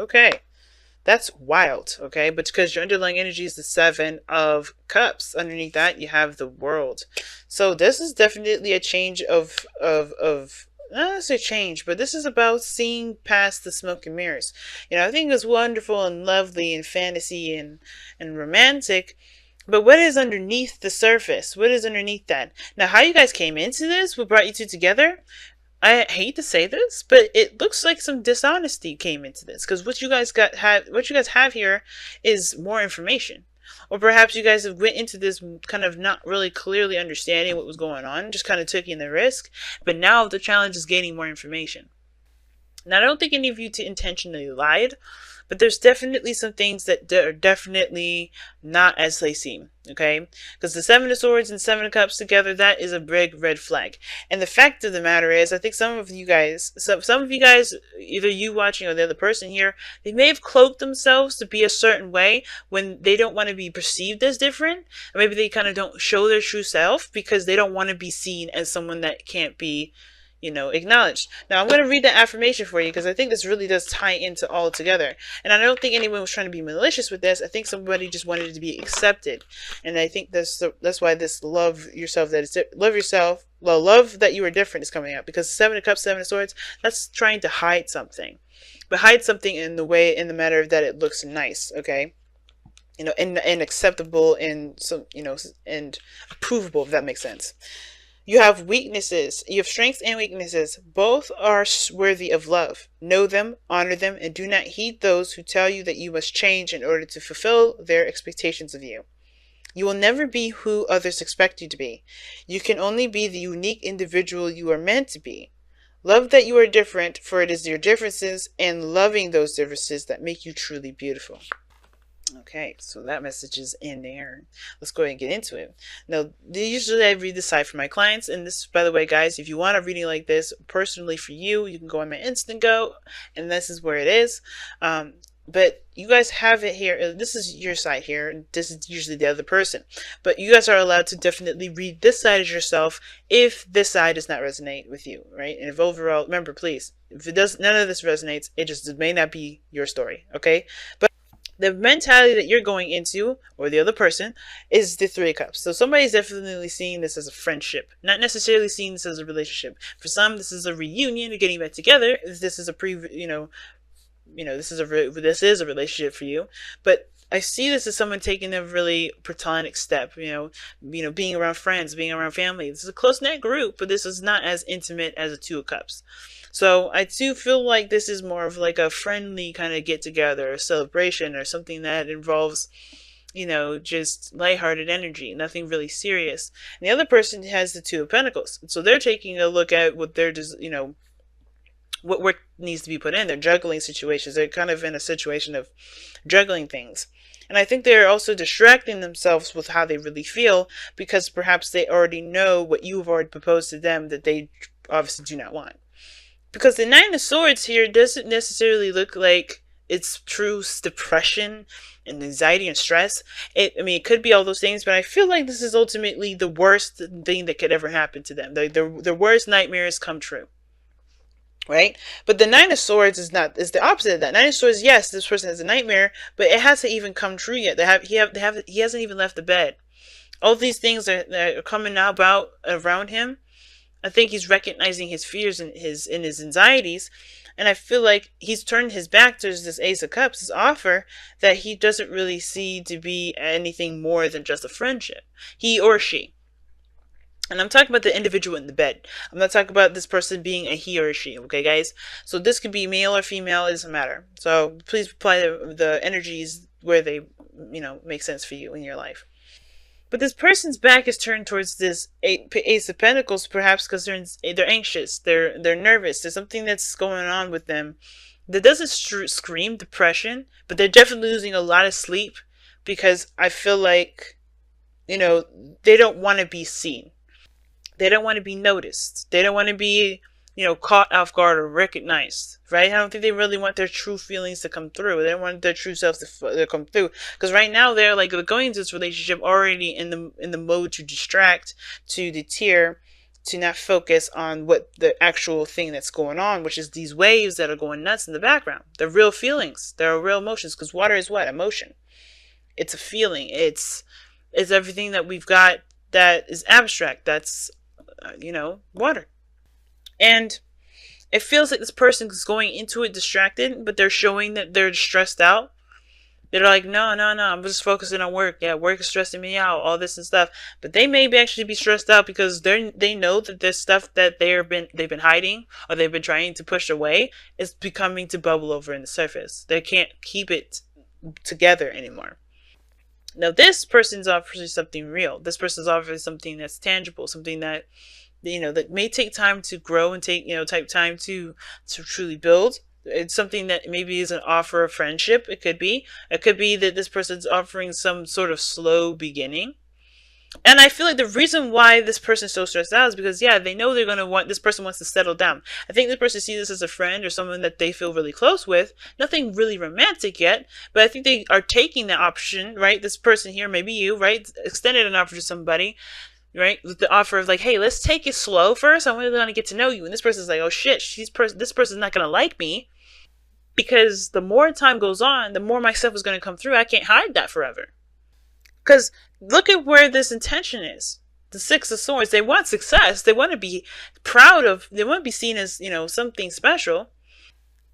Okay. That's wild, okay? But because your underlying energy is the Seven of Cups, underneath that you have the World. So this is definitely a change of not to say change, but this is about seeing past the smoke and mirrors. I think it's wonderful and lovely and fantasy and romantic, but what is underneath the surface? What is underneath that? Now, how you guys came into this, what brought you two together? I hate to say this, but it looks like some dishonesty came into this, because what you guys have here is more information, or perhaps you guys have went into this kind of not really clearly understanding what was going on, just kind of taking the risk. But now the challenge is gaining more information. Now, I don't think any of you intentionally lied, but there's definitely some things that are definitely not as they seem, okay? Because the Seven of Swords and Seven of Cups together, that is a big red flag. And the fact of the matter is, I think some of you guys, either you watching or the other person here, they may have cloaked themselves to be a certain way when they don't want to be perceived as different. Or maybe they kind of don't show their true self because they don't want to be seen as someone that can't be acknowledged. Now, I'm going to read the affirmation for you because I think this really does tie into all together. And I don't think anyone was trying to be malicious with this. I think somebody just wanted it to be accepted. And I think that's why this love yourself love that you are different is coming out, because Seven of Cups, Seven of Swords, that's trying to hide something. But hide something in the matter of that it looks nice, okay? And acceptable and and approvable, if that makes sense. You have weaknesses. You have strengths and weaknesses. Both are worthy of love. Know them, honor them, and do not heed those who tell you that you must change in order to fulfill their expectations of you. You will never be who others expect you to be. You can only be the unique individual you are meant to be. Love that you are different, for it is your differences and loving those differences that make you truly beautiful. Okay, so that message is in there. Let's go ahead and get into it. Now, usually I read this side for my clients, and this, by the way, guys, if you want a reading like this personally for you, you can go on my Instant Go, and this is where it is. But you guys have it here. This is your side here. This is usually the other person. But you guys are allowed to definitely read this side as yourself if this side does not resonate with you, right? And if overall, remember, please, if it does, none of this resonates, it may not be your story, okay? But the mentality that you're going into, or the other person, is the Three of Cups. So somebody's definitely seeing this as a friendship, not necessarily seeing this as a relationship. For some, this is a reunion, getting back together. This is a this is a relationship for you. But I see this as someone taking a really platonic step, being around friends, being around family. This is a close-knit group, but this is not as intimate as a Two of Cups. So I do feel like this is more of like a friendly kind of get-together, or celebration, or something that involves, just lighthearted energy, nothing really serious. And the other person has the Two of Pentacles. So they're taking a look at what they're just, what work needs to be put in. They're juggling situations. They're kind of in a situation of juggling things. And I think they're also distracting themselves with how they really feel, because perhaps they already know what you've already proposed to them that they obviously do not want. Because the Nine of Swords here doesn't necessarily look like it's true depression and anxiety and stress. It could be all those things, but I feel like this is ultimately the worst thing that could ever happen to them. The worst nightmares come true. Right? But the Nine of Swords is the opposite of that. Nine of Swords, yes, this person has a nightmare, but it hasn't even come true yet. He hasn't even left the bed. All these things that are coming about around him. I think he's recognizing his fears and his anxieties, and I feel like he's turned his back to this Ace of Cups, this offer that he doesn't really see to be anything more than just a friendship. He or she. And I'm talking about the individual in the bed. I'm not talking about this person being a he or a she, okay, guys? So this could be male or female, it doesn't matter. So please apply the energies where they, make sense for you in your life. But this person's back is turned towards this Ace of Pentacles, perhaps because they're anxious, they're nervous. There's something that's going on with them that doesn't scream depression, but they're definitely losing a lot of sleep, because I feel like, they don't want to be seen. They don't want to be noticed. They don't want to be, caught off guard or recognized, right? I don't think they really want their true feelings to come through. They don't want their true selves to come through. Because right now they're going into this relationship already in the mode to distract, to deter, to not focus on what the actual thing that's going on, which is these waves that are going nuts in the background. They're real feelings. They're real emotions, because water is what? Emotion. It's a feeling. It's everything that we've got that is abstract. That's, water. And it feels like this person is going into it distracted, but they're showing that they're stressed out. They're like, no, no, no, I'm just focusing on work. Yeah, work is stressing me out, all this and stuff. But they may actually be stressed out because they know that this stuff that they've been hiding, or they've been trying to push away, is becoming to bubble over in the surface. They can't keep it together anymore. Now, this person's offering something real. This person's offering something that's tangible, something that, that may take time to grow and take time to truly build. It's something that maybe is an offer of friendship. It could be that this person's offering some sort of slow beginning. And I feel like the reason why this person's so stressed out is because, yeah, they know this person wants to settle down. I think this person sees this as a friend or someone that they feel really close with. Nothing really romantic yet, but I think they are taking that option, right? This person here, maybe you, right? Extended an offer to somebody, right? With the offer of like, hey, let's take it slow first. I really want to get to know you. And this person's like, oh shit, this person's not going to like me, because the more time goes on, the more my stuff is going to come through. I can't hide that forever. Because look at where this intention is. The Six of Swords. They want success. They want to be proud of. They want to be seen as, something special.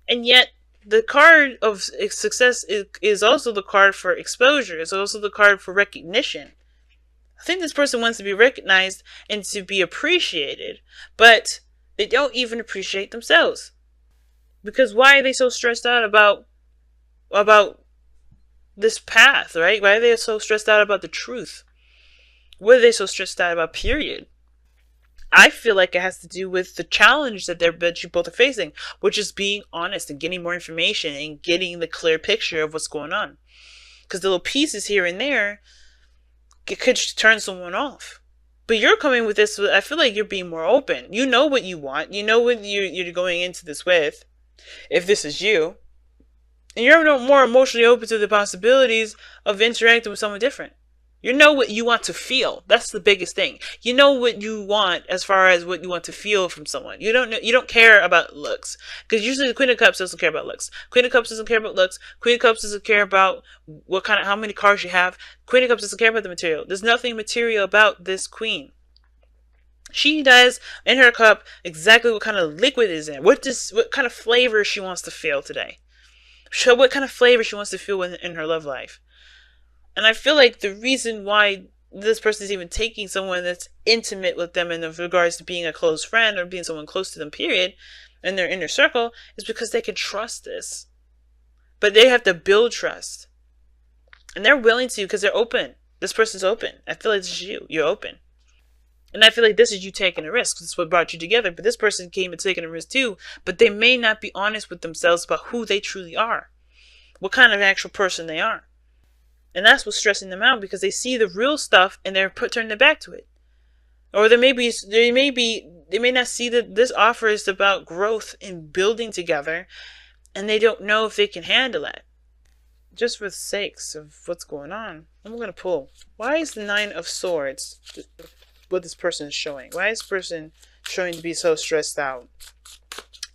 And yet, the card of success is also the card for exposure. It's also the card for recognition. I think this person wants to be recognized and to be appreciated, but they don't even appreciate themselves. Because why are they so stressed out about this path, right? Why are they so stressed out about the truth? What are they so stressed out about, period? I feel like it has to do with the challenge that you both are facing, which is being honest and getting more information and getting the clear picture of what's going on. Because the little pieces here and there, it could turn someone off. But you're coming with this, I feel like you're being more open. You know what you want. You know what you're going into this with, if this is you. And you're more emotionally open to the possibilities of interacting with someone different. You know what you want to feel. That's the biggest thing. You know what you want as far as what you want to feel from someone. You don't care about looks. Because usually the Queen of Cups doesn't care about looks. Queen of Cups doesn't care about looks. Queen of Cups doesn't care about how many cars you have. Queen of Cups doesn't care about the material. There's nothing material about this queen. She does in her cup exactly what kind of liquid is in. What kind of flavor she wants to feel today. Show what kind of flavor she wants to feel in her love life. And I feel like the reason why this person is even taking someone that's intimate with them in regards to being a close friend or being someone close to them, period, in their inner circle, is because they can trust this. But they have to build trust. And they're willing to, because they're open. This person's open. I feel like this is you. You're open. And I feel like this is you taking a risk. This is what brought you together. But this person came and taking a risk too. But they may not be honest with themselves about who they truly are. What kind of actual person they are. And that's what's stressing them out, because they see the real stuff and they're turning their back to it. Or they may not see that this offer is about growth and building together, and they don't know if they can handle that. Just for the sakes of what's going on, I'm going to pull. Why is the Nine of Swords what this person is showing? Why is this person showing to be so stressed out?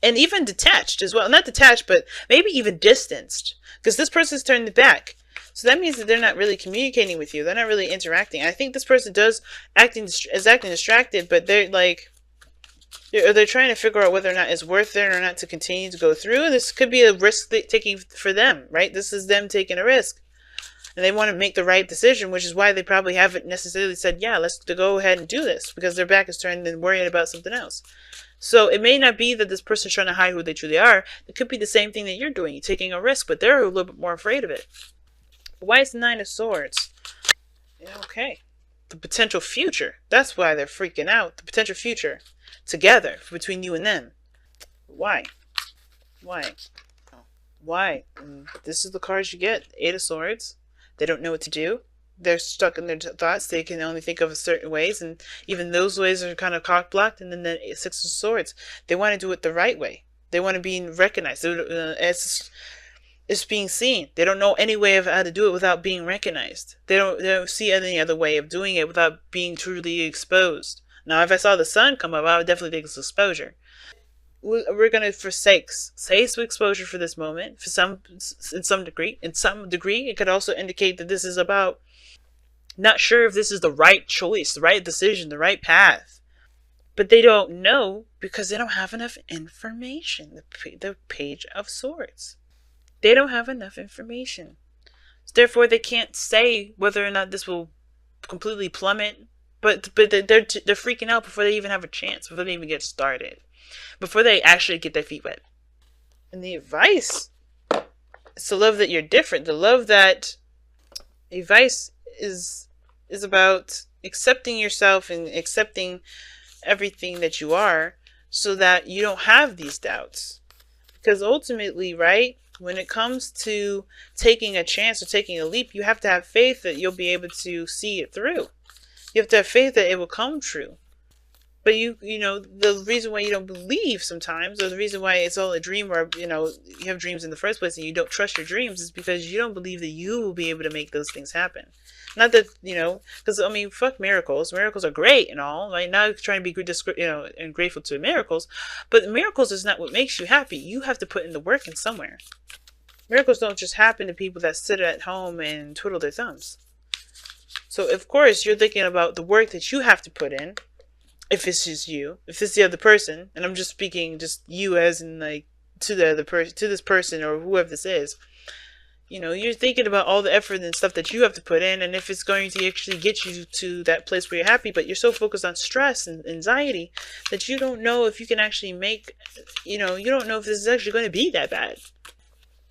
And even detached as well. Not detached, but maybe even distanced. Because this person's turned their back. So that means that they're not really communicating with you. They're not really interacting. I think this person is acting distracted, but they're trying to figure out whether or not it's worth it or not to continue to go through. This could be a risk taking for them, right? This is them taking a risk. And they want to make the right decision, which is why they probably haven't necessarily said, yeah, let's go ahead and do this, because their back is turned and worrying about something else. So it may not be that this person's trying to hide who they truly are. It could be the same thing that you're doing. You're taking a risk, but they're a little bit more afraid of it. Why is the Nine of Swords? Okay. The potential future. That's why they're freaking out. The potential future. Together. Between you and them. Why? Why? Why? This is the cards you get. Eight of Swords. They don't know what to do. They're stuck in their thoughts. They can only think of certain ways. And even those ways are kind of cock-blocked. And then the Six of Swords. They want to do it the right way. They want to be recognized. It's being seen. They don't know any way of how to do it without being recognized. They don't see any other way of doing it without being truly exposed. Now, if I saw the sun come up, I would definitely think it's exposure. We're gonna forsake exposure for this moment, for some, in some degree. In some degree, it could also indicate that this is about not sure if this is the right choice, the right decision, the right path. But they don't know because they don't have enough information. The Page of Swords. They don't have enough information. Therefore, they can't say whether or not this will completely plummet. But they're freaking out before they even have a chance, before they even get started, before they actually get their feet wet. And the advice is to love that you're different. The love that advice is about accepting yourself and accepting everything that you are, so that you don't have these doubts. Because ultimately, right, when it comes to taking a chance or taking a leap, you have to have faith that you'll be able to see it through. You have to have faith that it will come true. But you know, the reason why you don't believe sometimes, or the reason why it's all a dream, or, you know, you have dreams in the first place and you don't trust your dreams, is because you don't believe that you will be able to make those things happen. Not that, you know, because, I mean, fuck miracles. Miracles are great and all, right? Not trying to be good, you know, and grateful to miracles, but miracles is not what makes you happy. You have to put in the work in somewhere. Miracles don't just happen to people that sit at home and twiddle their thumbs. So, of course, you're thinking about the work that you have to put in. If it's just you, if it's the other person, and I'm just speaking just you as in, like, to the other person, to this person or whoever this is, you know, you're thinking about all the effort and stuff that you have to put in, and if it's going to actually get you to that place where you're happy, but you're so focused on stress and anxiety that you don't know if you can actually make, you know, you don't know if this is actually going to be that bad,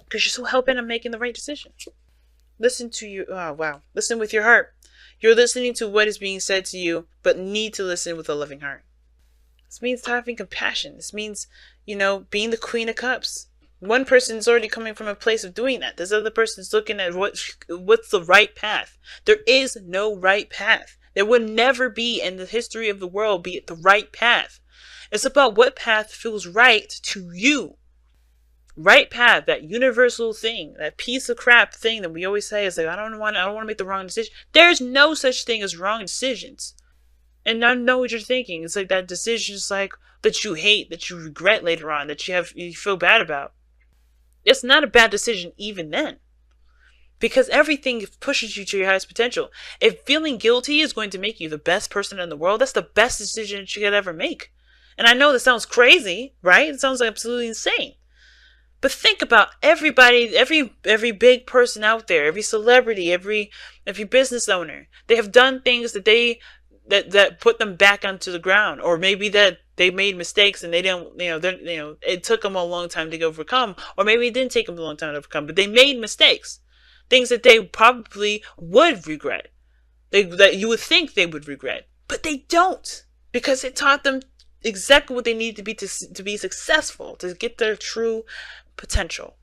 because you're so hell-bent on making the right decision. Listen to your, oh wow, listen with your heart. You're listening to what is being said to you, but need to listen with a loving heart. This means having compassion. This means, you know, being the Queen of Cups. One person's already coming from a place of doing that. This other person's looking at what's the right path. There is no right path. There will never be in the history of the world be the right path. It's about what path feels right to you. Right path, that universal thing, that piece of crap thing that we always say is like, I don't want to make the wrong decision. There's no such thing as wrong decisions. And I know what you're thinking. It's like that decision is like that you hate, that you regret later on, that you feel bad about. It's not a bad decision even then. Because everything pushes you to your highest potential. If feeling guilty is going to make you the best person in the world, that's the best decision that you could ever make. And I know that sounds crazy, right? It sounds like absolutely insane. But think about everybody, every big person out there, every celebrity, every business owner. They have done things that that put them back onto the ground, or maybe that they made mistakes and they don't, it took them a long time to overcome, or maybe it didn't take them a long time to overcome, but they made mistakes, things that they probably would regret, that you would think they would regret, but they don't, because it taught them exactly what they need to be successful, to get their true potential.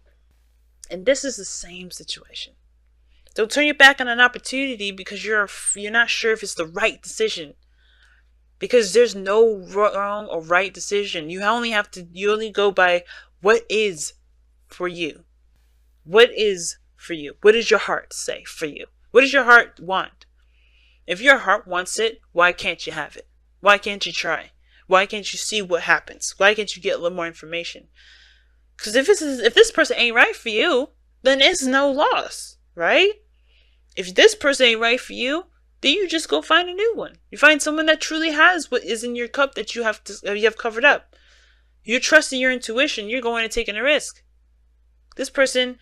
And this is the same situation. Don't turn your back on an opportunity because you're not sure if it's the right decision. Because there's no wrong or right decision. You only go by what is for you. What is for you? What does your heart say for you? What does your heart want? If your heart wants it, why can't you have it? Why can't you try? Why can't you see what happens? Why can't you get a little more information? Because if this person ain't right for you, then it's no loss, right? If this person ain't right for you, then you just go find a new one. You find someone that truly has what is in your cup that you have covered up. You're trusting your intuition. You're going and taking a risk. This person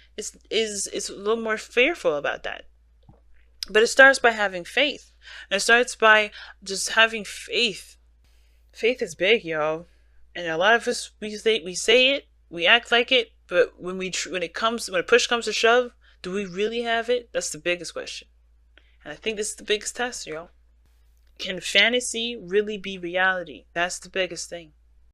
is a little more fearful about that. But it starts by having faith. And it starts by just having faith. Faith is big, y'all. And a lot of us, we say it, we act like it, but when push comes to shove, do we really have it? That's the biggest question. And I think this is the biggest test, y'all. Can fantasy really be reality? That's the biggest thing.